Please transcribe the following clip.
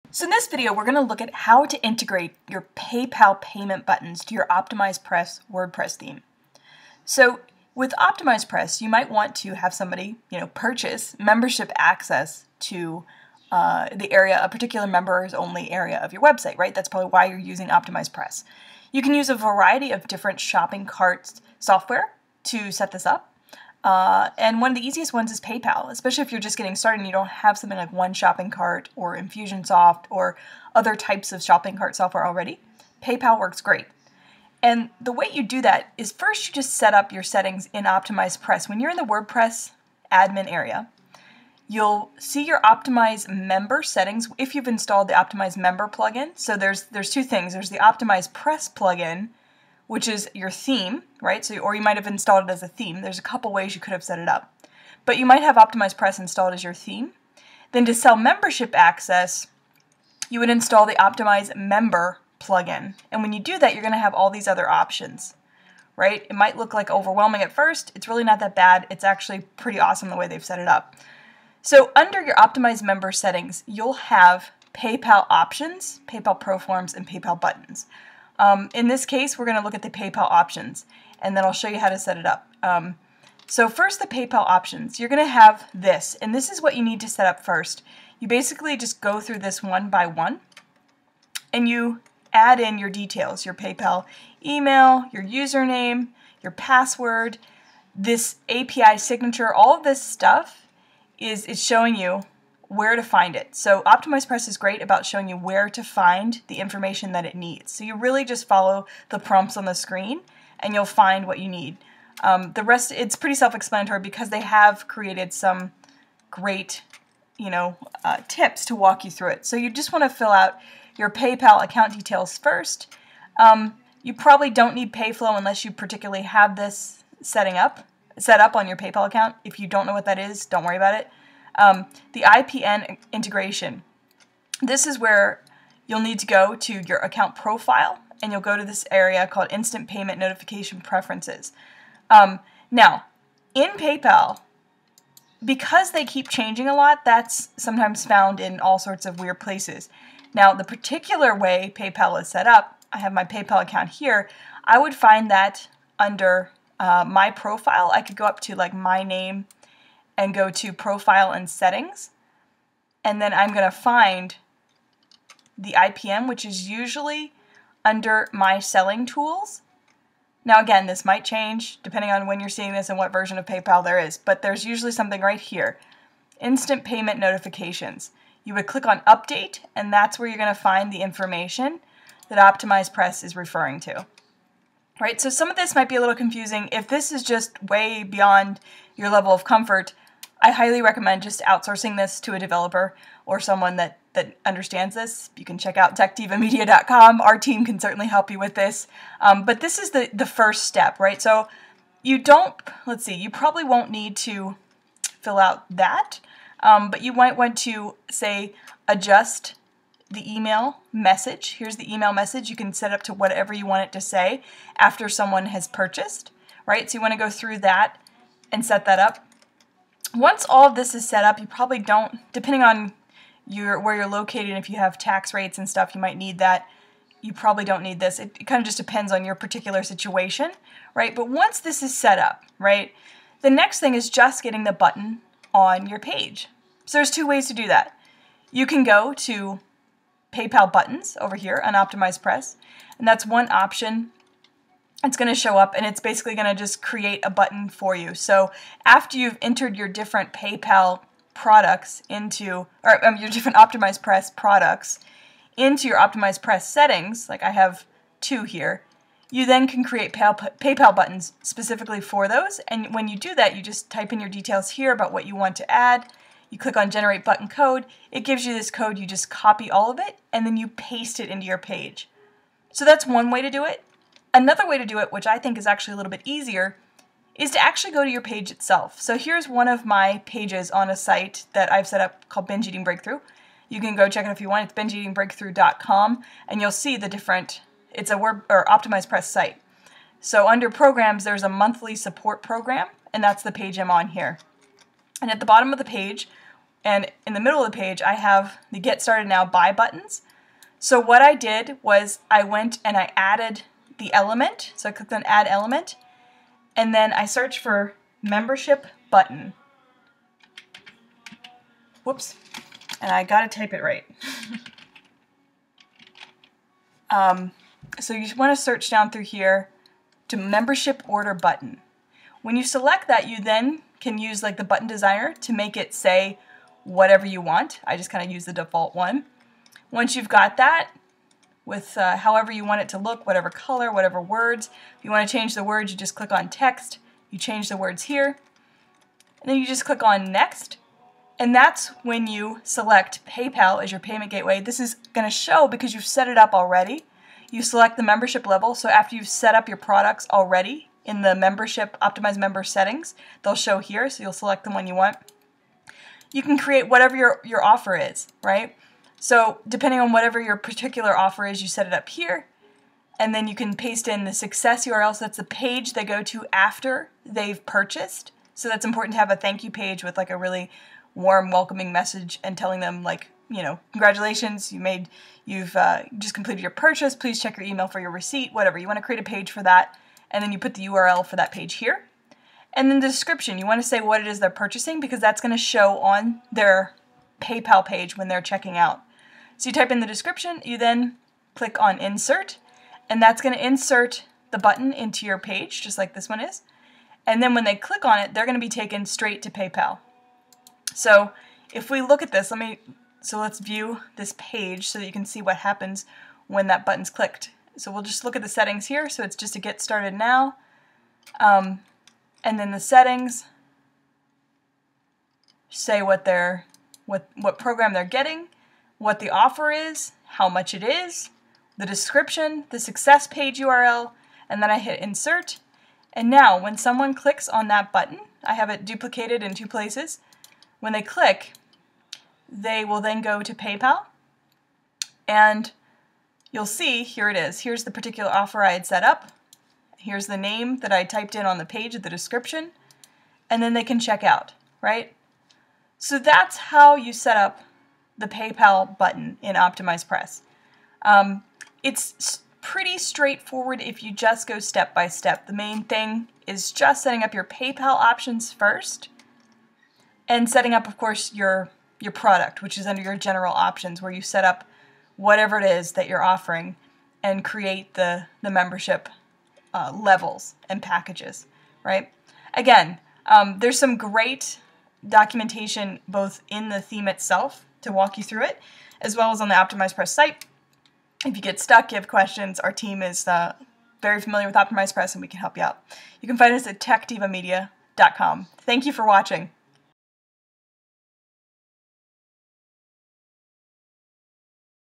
So in this video, we're going to look at how to integrate your PayPal payment buttons to your OptimizePress WordPress theme. So with OptimizePress, you might want to have somebody, purchase membership access to the area, a particular members only area of your website, right? That's probably why you're using OptimizePress. You can use a variety of different shopping cart software to set this up. And one of the easiest ones is PayPal, especially if you're just getting started and you don't have something like One Shopping Cart or Infusionsoft or other types of shopping cart software already. PayPal works great. And the way you do that is first you just set up your settings in OptimizePress. When you're in the WordPress admin area, you'll see your Optimize Member settings if you've installed the Optimize Member plugin. So there's two things. There's the OptimizePress plugin, which is your theme, right? So, or you might have installed it as a theme. There's a couple ways you could have set it up. But you might have OptimizePress installed as your theme. Then to sell membership access, you would install the Optimize Member plugin. And when you do that, you're going to have all these other options, right? It might look like overwhelming at first. It's really not that bad. It's actually pretty awesome the way they've set it up. So under your Optimize Member settings, you'll have PayPal options, PayPal Pro Forms, and PayPal buttons. In this case, we're going to look at the PayPal options, and then I'll show you how to set it up. So first, the PayPal options. You're going to have this, and this is what you need to set up first. You basically just go through this one by one, and you add in your details, your PayPal email, your username, your password, this API signature, all of this stuff is showing you where to find it. So OptimizePress is great about showing you where to find the information that it needs. So you really just follow the prompts on the screen and you'll find what you need. The rest, it's pretty self-explanatory because they have created some great, tips to walk you through it. So you just want to fill out your PayPal account details first. You probably don't need PayFlow unless you particularly have this set up on your PayPal account. If you don't know what that is, don't worry about it. The IPN integration. This is where you'll need to go to your account profile and you'll go to this area called Instant Payment Notification Preferences. Now, in PayPal, because they keep changing a lot, that's sometimes found in all sorts of weird places. Now, the particular way PayPal is set up, I have my PayPal account here, I would find that under my profile. I could go up to like my name and go to Profile and Settings, and then I'm going to find the IPM, which is usually under My Selling Tools. Now again, this might change depending on when you're seeing this and what version of PayPal there is, but there's usually something right here, Instant Payment Notifications. You would click on Update, and that's where you're going to find the information that OptimizePress is referring to. Right, so some of this might be a little confusing. If this is just way beyond your level of comfort, I highly recommend just outsourcing this to a developer or someone that understands this. You can check out techdivamedia.com. Our team can certainly help you with this. But this is the first step, right? So you probably won't need to fill out that, but you might want to, say, adjust the email message. Here's the email message. You can set up to whatever you want it to say after someone has purchased, right? So you want to go through that and set that up. Once all of this is set up, you probably don't, depending on where you're located, if you have tax rates and stuff, you might need that. You probably don't need this. It kind of just depends on your particular situation, right? But once this is set up, right, the next thing is just getting the button on your page. So there's two ways to do that. You can go to PayPal buttons over here on OptimizePress, and that's one option. It's going to show up, and it's basically going to just create a button for you. So after you've entered your different PayPal products your different OptimizePress products into your OptimizePress settings, like I have 2 here, you then can create PayPal buttons specifically for those. And when you do that, you just type in your details here about what you want to add. You click on Generate Button Code. It gives you this code. You just copy all of it, and then you paste it into your page. So that's one way to do it. Another way to do it, which I think is actually a little bit easier, is to actually go to your page itself. So here's one of my pages on a site that I've set up called Binge Eating Breakthrough. You can go check it if you want. It's bingeeatingbreakthrough.com, and you'll see the different, it's a OptimizePress site. So under programs, there's a monthly support program, and that's the page I'm on here. And at the bottom of the page, And in the middle of the page, I have the Get Started Now buy buttons. So what I did was I went and I added the element. So I clicked on Add Element, and then I searched for Membership Button. Whoops. And I gotta type it right. So you want to search down through here to Membership Order Button. When you select that, you then can use like the button designer to make it say whatever you want. I just kind of use the default one. Once you've got that, with however you want it to look, whatever color, whatever words. If you want to change the words, you just click on Text, you change the words here, and then you just click on Next. And that's when you select PayPal as your payment gateway. This is going to show because you've set it up already. You select the membership level, so after you've set up your products already in the membership Optimize Member settings, they'll show here, so you'll select the one you want. You can create whatever your offer is, right? So depending on whatever your particular offer is, you set it up here, and then you can paste in the success URL, so that's the page they go to after they've purchased. So that's important to have a thank you page with like a really warm, welcoming message and telling them like, you know, congratulations, you've just completed your purchase, please check your email for your receipt, whatever. You want to create a page for that, and then you put the URL for that page here. And then the description, you want to say what it is they're purchasing because that's going to show on their PayPal page when they're checking out. So you type in the description, you then click on Insert, and that's going to insert the button into your page, just like this one is. And then when they click on it, they're going to be taken straight to PayPal. So if we look at this, let's view this page so that you can see what happens when that button's clicked. So we'll just look at the settings here. So it's just to Get Started Now. And then the settings say what program they're getting, what the offer is, how much it is, the description, the success page URL, and then I hit Insert. And now when someone clicks on that button, I have it duplicated in 2 places. When they click, they will then go to PayPal, and you'll see, here it is. Here's the particular offer I had set up. Here's the name that I typed in on the page of the description, and then they can check out, right? So that's how you set up the PayPal button in OptimizePress. It's pretty straightforward if you just go step by step. The main thing is just setting up your PayPal options first, and setting up, of course, your product, which is under your general options, where you set up whatever it is that you're offering and create the membership levels and packages, right? Again, there's some great documentation both in the theme itself to walk you through it, as well as on the OptimizePress site. If you get stuck, you have questions, our team is very familiar with OptimizePress and we can help you out. You can find us at techdivamedia.com. Thank you for watching.